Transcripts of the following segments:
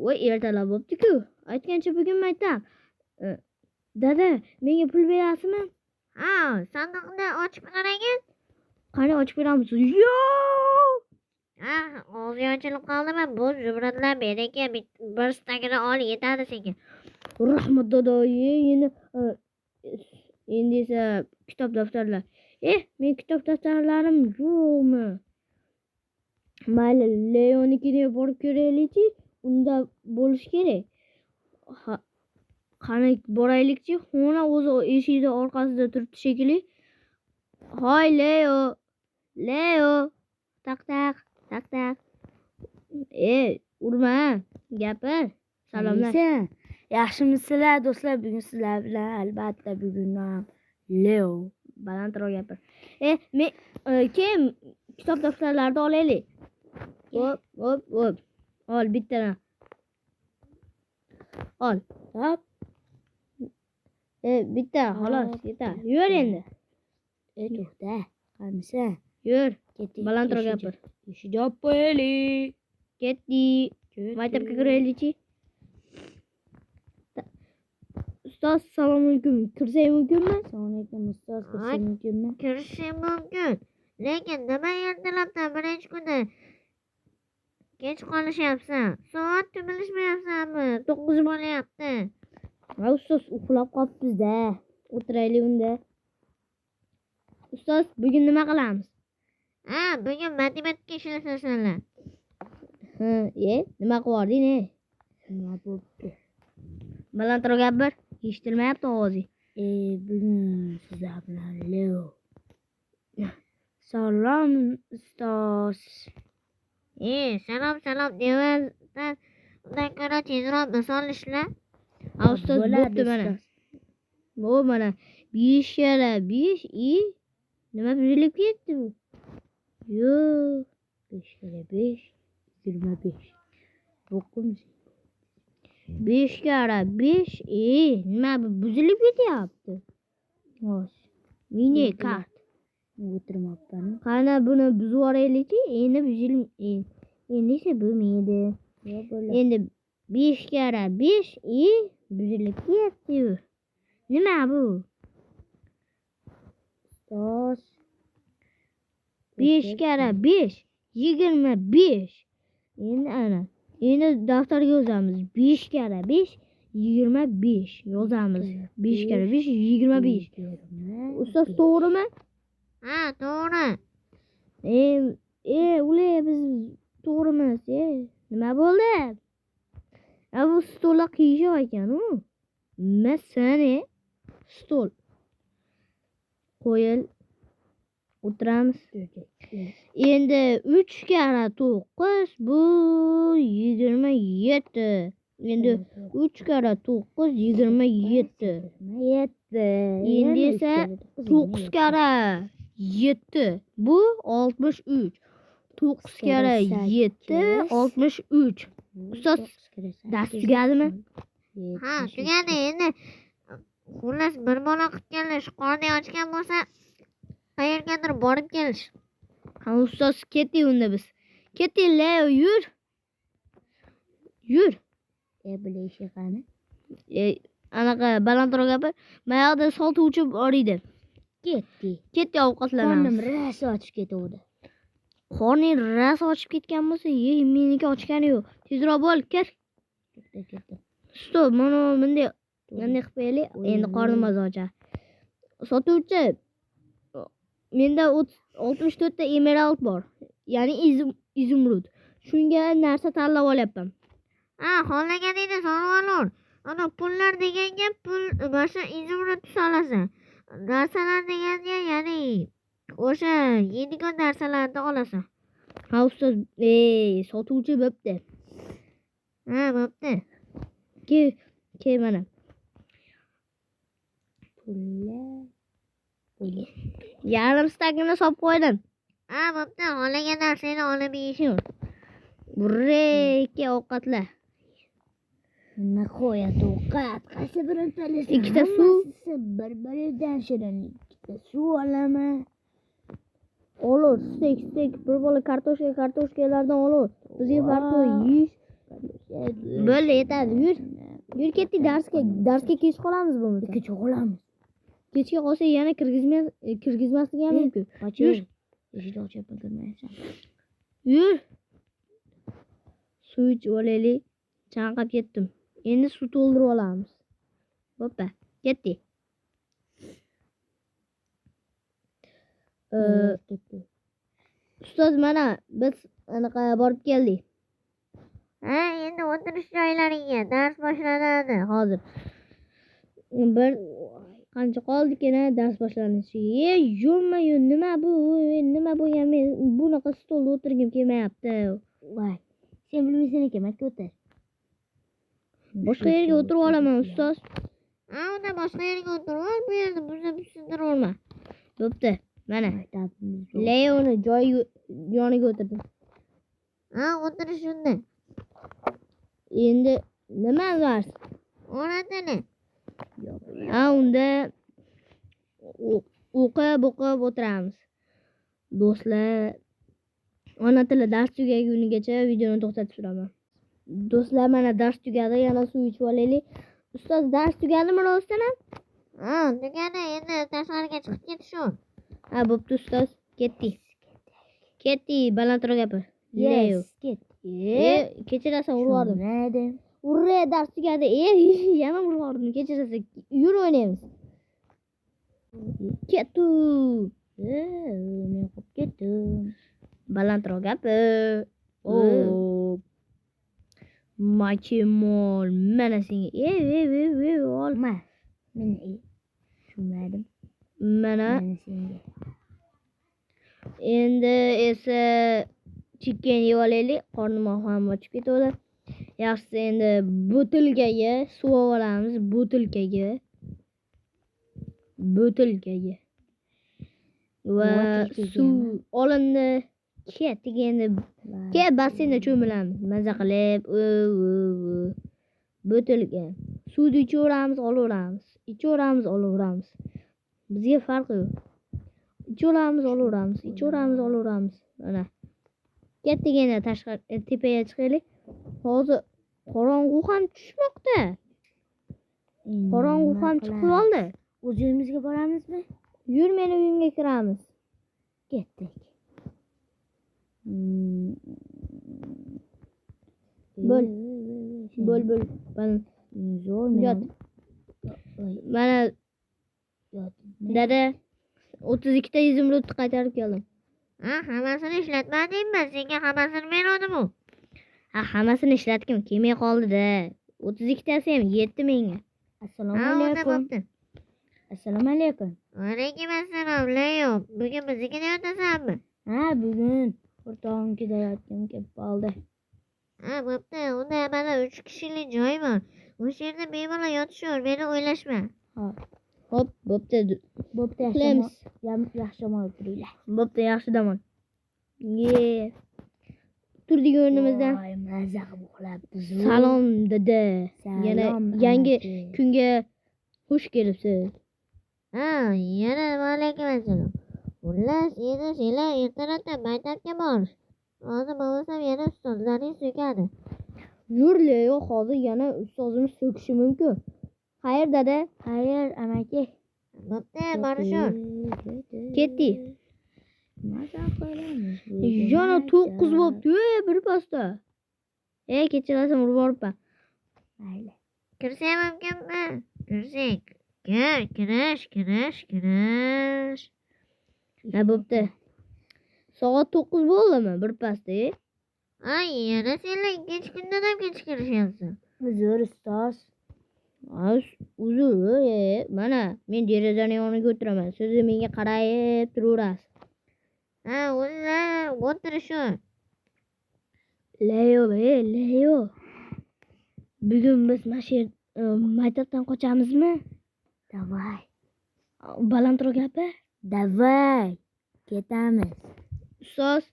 voy ertalab bo'pti-ku. Aytgancha bugun aytam. Dada, menga pul berasizmi? Ha, sandiqni ochib qaragin. Qani ochib beramiz? Yo! Ha, og'zi ochilib qoldimi? Bu zumradlar beraka, bir stakini ol, yetadi senga. Rahmat dada, endi esa kitob daftarlar. Men kitob daftarlarim yo'qmi? Mayli, Leonikini borib ko'raylikchi. Unda bo'lish kerak. Qani boraylikchi. Xona o'zi eshikning orqasida turibdi shekilli. Hoy Leo. Leo. Tak. Urma. Gapir. Salomlar. Yaxshimisizlar do'stlar? Bugun sizlar bilan albatta bugun Leo Balandroq gapir. Men kim kitob daftarlarni olaylik. Hop. Ol bittadan. Ol. Hop. Bitta xolos, yetadi. Yur endi. To'xta. Qanisa? Yur. Ketdik. Balandroq gapir. Eshikni yopib qo'yaylik. Ketdik. Maktabga kiraylikchi. Ustoz, assalomu alaykum. Kirsak mumkinmi? Assalomu alaykum ustoz. Kirsak mumkinmi? Kirishi mumkin. Lekin nima ertalabdan birinchi kunda kech qolishyapsan? Soatni bilishmayapsanmi? 9 bo'lyapti. Ustoz, uxlab qolibmiz-da. O'tiraylik unda. Ustoz, bugun nima qilamiz? Bugun matematika ishlasalar. Nima qilding? Nima bo'pti? Balandroq gapir. Eshitilmayapti ovozing. Bugun sizlar bilan Leo. Salom ustoz. Salom demasdan undan ko'ra tezroq misol ishla. Ustoz, bo'pti mana. Bu mana 5 karra 5 nima buzilib ketdi bu? Yo'q. 5 karra 5 25. Bo'qim. 5 karra 5 nima bu buzilib ketyapti? Xo'sh. Mini kart. O'tirmabman. Qani buni buzib yuboraylikchi. Endi esa bo'lmaydi. Endi 5 karra 5 buzilib ketdi. Nima bu? Ustoz. 5 karra 5 25. Endi daftarga yozamiz. 5 karra 5 25 yozamiz. 5 karra 5 25. Ustoz, to'g'rimi? Ha, to'g'ri. Ular biz to'g'rimiz. Nima bo'ldi? Bu stolga qiyshiq ekan-ku. Masani stol. Qo'yil. O'tiramiz. Endi 3 karra 9 bu 27. Endi 3 karra 9 27. Endi esa 9 karra 7 bu 63. 9 karra 7 63. Ustoz, dars tugadimi? Ha, tugadi. Endi xullas bir bola qilib kelish, qorni ochgan bo'lsa qayergadir borib kelish. Ustoz, ketdik unda biz. Ketdik, Leo, yur. Bilishi qani? Anaqa balandroq gapir. Mayog'ida sotuvchi bor edi. Ketdik ovqatlanamiz. Qornim rosa ochib ketdi. Qorning rosa ochib ketgan bo'lsa, meniki ochgani yo'q. Tezroq bo'l, kir. Ketdi. Stop, mana bunday qilib qo'yaylik. Endi qornim ochadi. Sotuvchi, menda 64 ta emerald bor. Ya'ni izumrud. Shunga narsa tanlab olyapman. Xohlaganingni sotib ol. Ana pullar deganga pul boshqa izumrud solasan. Narsalar deganga ya'ni o'sha yeydigan narsalarni olasan. Ustoz, sotuvchi bo'pti. Bo'pti. Ke mana. Pullar. Yarim stakini solib qo'ydim. Bo'pti. Xohlagan narsangni olib yeyishing. Burreki ovqatlar. Nima qo'yadi ovqat? Qaysi birini tanlaysan? Ikkita suv. Bir-biridan shirin. Ikkita suv olaman. Olur, steak. Bir bola kartoshkalardan olur. Bizga farqi yeyish. Bo'ldi, yetadi. Yur. Yur ketdik darsga kech qolamiz bo'lmasa. Kecha qolamiz. Kechga qolsak yana kirgizmasligi ham mumkin. Yur. Eshikni ochib kirmaysan. Yur. Suv ichib olaylik. Chanqab ketdim. Endi suv to'ldirib olamiz. Hoppa, ketdik. Ustoz, mana biz anaqa borib keldik. Ha, endi o'tirish joylaringga dars boshlanadi hozir. Bir qancha qoldikina dars boshlanishiga. Yurma-yu, nima bu? Nima bo'lgan? Men bunaqa stolda o'tirgim kelmayapti. Voy. Sen bilmaysan ekan, makka o'tir. Boshqa yerga o'tirib olaman, ustoz. Ha, unda boshqa yerga o'tirib ol, bu yerda buzib olma. Bo'pti. Mana Leoni yoniga o'tirdim. Ha, o'tirish unda. Endi nima dars? Ona tili. Ha, unda o'qib o'tiramiz. Do'stlar, ona tili dars tugagunigacha videoni to'xtatib turaman. Do'stlar, mana dars tugadi, yana suv ichib olaylik. Ustoz, dars tugadimi rostdan ham? Ha, tugadi, endi tashqariga chiqib ketish shu. Ha, bo'pti ustoz, ketdik, balandroq gapir. Leo. Ket. Kechirasan, urvordim. Nima? Urre, dars tugadi. Yana urvordim, kechirasan. Yur o'ynaymiz. Ketdik. Men qolib ketdim. Balandroq gapir. Makimol, mana senga. Olma. Meni tushunmadim. Mana Senga. endi esa chicken yeb olaylik. Qornim ham ochib ketadi. Yaxshisi endi butilkaga suv olamiz, butilkaga. Va suv olindi. Ketdik endi. Basseynda cho'milamiz. Maza qilib. Butilka. Suvni ichaveramiz, olaveramiz. Olaveramiz. Bizga farqi yo'q. Ichaveramiz, olaveramiz. Mana. Ketdik endi tashqari tepaga chiqaylik. Hozir qorong'u ham tushmoqda. Qorong'u ham chiqib oldi. O'z uyimizga boramizmi? Yur, meni uyimga kiramiz. Ketdik. Bo'l. Zo'r Yot. Mana dada 32 ta izimrudni qaytarib keldim. Ha, hammasini ishlatmadingmi? Senga hammasini berdim-ku. Ha, hammasini ishlatgim kelmay qoldi-da. 32 tasi ham yetdi menga. Assalomu Ha, unda alaykum. bo'pti. Assalomu alaykum. Alaykum assalom, Leo. Bugun biznikida yotasanmi? Ha, bugun o'rtog'imnikida yotgim kelib qoldi. Ha, bo'pti. Unda mana 3 kishilik joy bor. O'sha yerda bemalol yotishaver, meni o'ylashma. Hop, bo'pti. Bo'pti, Uxlaymiz. yaxshi olib turinglar. Bo'pti, yaxshi damon. Turdik o'rnimizdan. Voy, maza qilib uxlabmiz. Salom dada. Yana Salom, yangi amaki. kunga xush kelibsiz. Ha, yana alaykum assalom. Xullas, endi senlar ertalabdan maktabga bor. Hozir bo'lmasam yana ustozlaring so'kadi. Yur, Leo, hozir yana ustozimiz so'kishi mumkin. Xayr dada. Xayr, amaki. Bo'pti, borishur. Ketdik. Maza qilamiz. Yana 9 bo'pti, bir pasda. Kechirasan, urib boribman. Mayli. Kirsa mumkinmi? Kirsak. Kirish. Ha, bo'pti. Soat 9 bo'ldimi? Bir pasda. Ay, yana senlar kech kundan ham kech kirishyapsan. Uzr, ustoz. Uzr, mana men derazani yoniga o'tiraman. Siz menga qarayib turaverasiz. Ha, o'tirishur. Leo. Bugun biz maktabdan qochamizmi? Davay. Balandroq gapir. Davay. Ketamiz. Ustoz,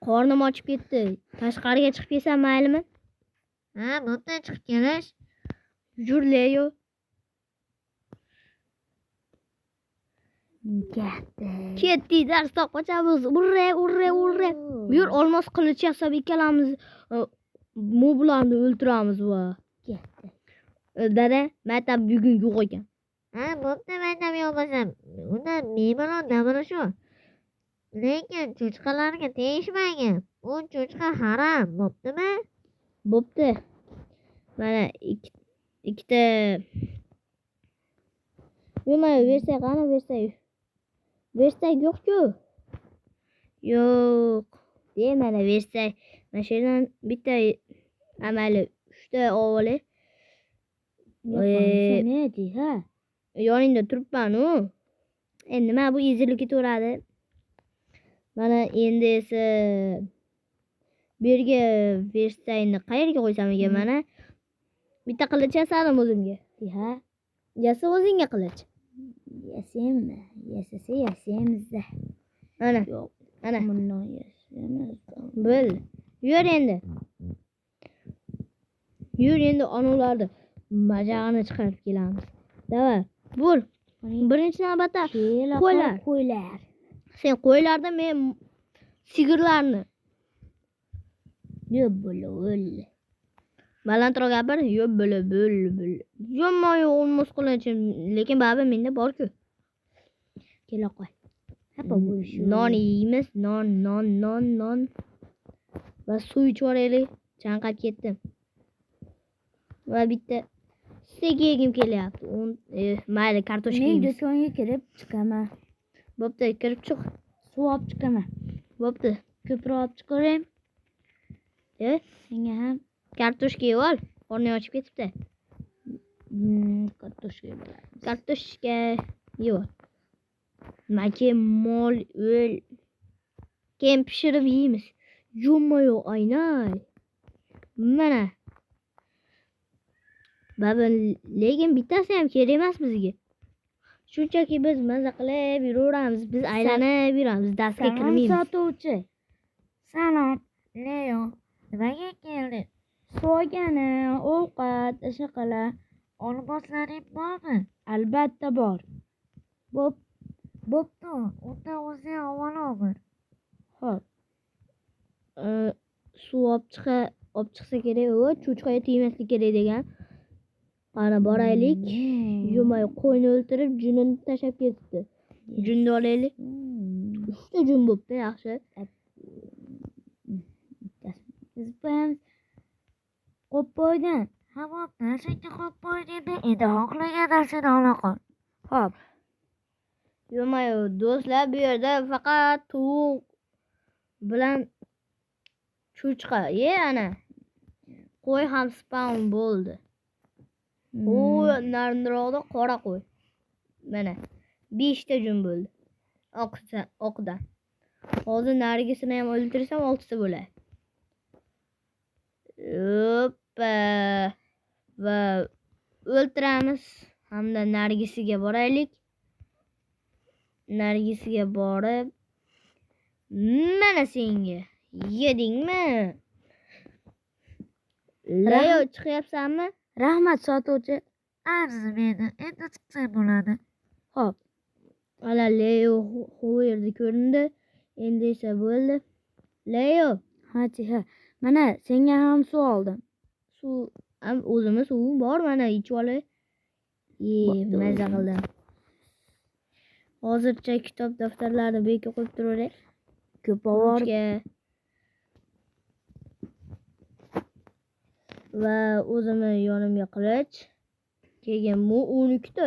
qornim ochib ketdi. Tashqariga chiqib kelsam maylimi? Ha, bo'pti, chiqib kelish. Yur, Leo. Ketdik, darsdan qochamiz. Urre. Yur, olmos qilich yasab ikkalamiz bularni o'ltiramiz va. Dada, maktab bugun yo'q ekan. Ha, bo'pti, maktab yo'q bo'lsa. Unda bemalol davra shu. Lekin cho'chqalarga tegishmagin. U cho'chqa haram, bo'ptimi? Bo'pti. Mana ikkita Yo'q, versak qani versak. Versak yo'q-ku. Yo'q. Mana versak. Mana shu yerdan bitta amali 3 ta ovoli. Ha. Yoningda turibman-ku. Endi nima bu ezilib ketaveradi. Mana endi esa bu yerga versakni qayerga qo'ysam ekan mana? Bitta qilich yasadim o'zimga. Ha. Yasa o'zingga qilich. Yasaymi? Yasasa yasaymiz-da. Mana. Yo'q. Mana. Bundan yasaymiz. Bil. Yur endi. Yur endi onularni majag'ini chiqarib kelamiz. Davay. Bur. Birinchi navbatda qo'ylar. Sen qo'ylarda, men sigirlarni. Yo'q bo'l. Balandroq gapir. Yo'q bo'l. Yo'q olmos qilinchim, lekin baba menda bor-ku. Kela qo'y. Hapa bo'lish. Non yeymiz. Non. Va suv ichib olaylik. Chanqab ketdim. Va bitta steak yegim kelyapti. Mayli, kartoshka Men yeymiz. do'konga kirib chiqaman. Bo'pti, kirib chiq. Suv olib chiqaman. Bo'pti. Ko'proq olib chiqaram. Senga ham Kartoshka yeb ol. Qorning ochib ketibdi. Kartoshka yeb ol. Maka mol o'l. Keyin pishirib yeymiz. Yo'q, aynay. Mana. Baba, lekin bittasi ham kerak emas bizga. Shunchaki biz maza qilib yuraveramiz. Biz aylanib yuramiz. Darsga kirmaymiz. Sotuvchi. Salom. Leo, nimaga kelding? So'gani, ovqat, shaqala. Olmoslaring bormi? Albatta bor. Bo'pti, unda o'zing avval og'ir. Xo'p. Suv olib chiqsa kerak, cho'chqaga tegmaslik kerak degan. Qani boraylik. Yo'may qo'yni o'ltirib, junini tashab ketdi. Junni olaylik. 3 ta jun bo'pti, yaxshi. Qo'ppoydan. Ha, bo'pti, senga qo'yib qo'ydingmi? Endi xohlagan narsani ola qol. Xo'p. Yo'may do'stlar, bu yerda faqat tovuq bilan cho'chqa. Ana. Qo'y ham spawn bo'ldi. Qo'y nariroqda qora qo'y. Mana 5 ta jun bo'ldi. Oqdan. Hozir narigisini ham o'ltirsam 6 ta bo'ladi. Hoppa. Va o'ltiramiz. Hamda nargisiga boraylik. Nargisiga borib, mana senga. Yedingmi? Leo, chiqyapsanmi? Rahmat sotuvchi. Arzimadi, endi chiqsam bo'ladi. Xo'p. Ala Leo u yerda ko'rindi. Endi esa bo'ldi. Leo, Ha. Mana senga ham suv oldim. suv o'zimiz suvim bor, mana ichib olay. Maza qildim. Hozircha kitob daftarlarni bekka qo'yib turaveray. Ko'p ovorib. Va o'zimni yonimga qilich. Keyin bu 12 ta,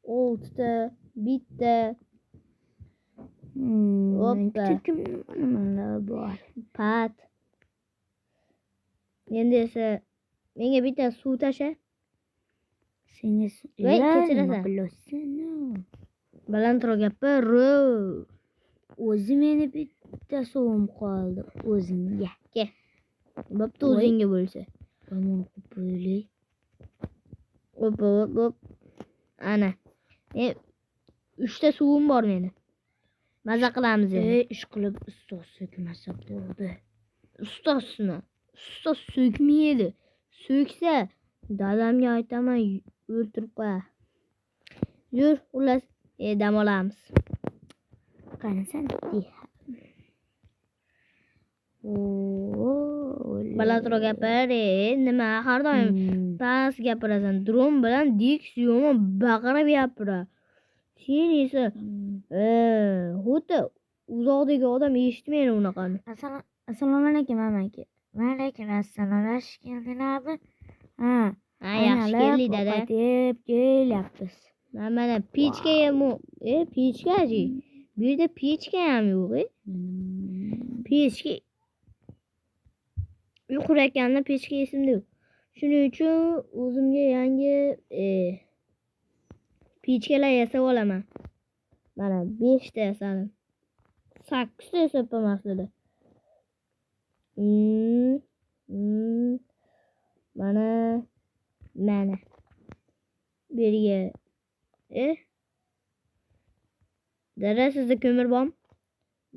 6 ta, bitta. Hoppa. Mana bor. Pat. Endi esa menga bitta suv tasha. Senga Voy, kechirasan. Balandroq gapir. O'zi meni bitta suvim qoldi o'zingga. Bo'pti, o'zingga bo'lsa. Mana qo'ylik. Hop. Ana. 3 ta suvim bor meni. Maza qilamiz endi. Ish qilib ustoz so'kmasa bo'ldi. Ustozmi? Ustoz so'kmaydi. So'ksa dadamga aytaman, o'ltirib qo'yar. Yur, xullas, dam olamiz. Qanasan? balandroq gapir. Nima har doim past gapirasan? Dron bilan diksiyoni baqirib gapira. Sen esa xuddi uzoqdagi odam eshitmaydi unaqani. Assalomu alaykum amaki. Vaalaykum assalom. Yaxshi keldinglarmi? Ha, Ha, yaxshi keldi dada. Qaytib kelyapmiz. Mana pechka ham, pechkachi. Bu yerda pechka ham yo'q. Pechka uxlayotganda pechka esimda yo'q. Shuning uchun o'zimga yangi pechkalar yasab olaman. Mana 5 ta yasadim. 8 ta yasabman aslida. Mana. Beriga. Dada sizda ko'mir bormi?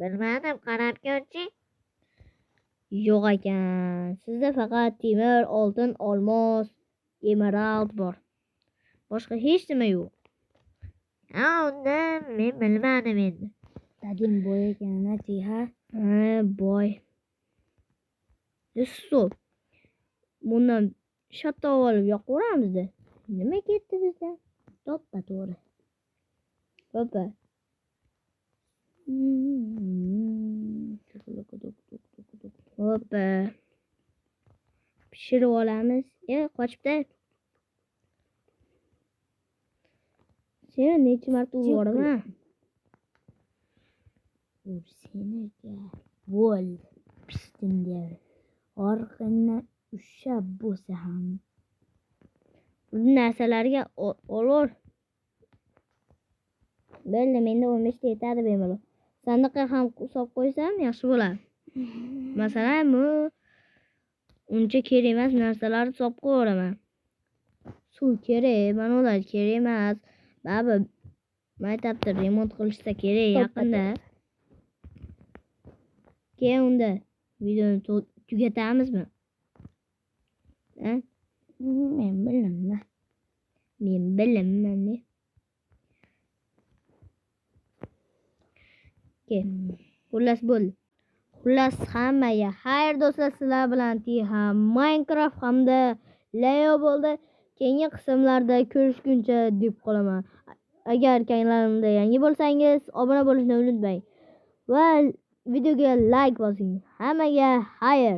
Bilmadim, qarab ko'rchi. Yo'q ekan. Sizda faqat temir, oltin, olmos, emerald bor. Boshqa hech nima yo'q. Ha, unda men bilmadim endi. Dadam boy ekan-chi, ha? Ha, boy. Stop. Bundan shatta olib yoqaveramiz-da. Nima ketdi bizdan? Toppa to'g'ri. Papa. Hoppa. Pishirib olamiz. Qochibdi. Seni necha marta urdim-a? Seniga voy pishdim der. Orqadan ushlab bo'lsa ham Bu narsalarga olor. Bo'ldi, menda 15 ta yetadi bemalol. Sandiqqa ham solib qo'ysam yaxshi bo'ladi. Masalan, bu uncha kerak emas narsalarni solib qo'yaman. Suv kerak, mana ular kerak emas. Baba maktabda remont qilishsa kerak yaqinda. Keyin unda videoni tugatamizmi? men bilmayman. Men bilaman. Xullas hammaga xayr do'stlar, sizlar bilan ham Minecraft hamda Lego bo'ldi. Keyingi qismlarda ko'rishguncha deb qolaman. Agar kanalimda yangi bo'lsangiz, obuna bo'lishni unutmang. Va videoga like bosing. Hammaga xayr.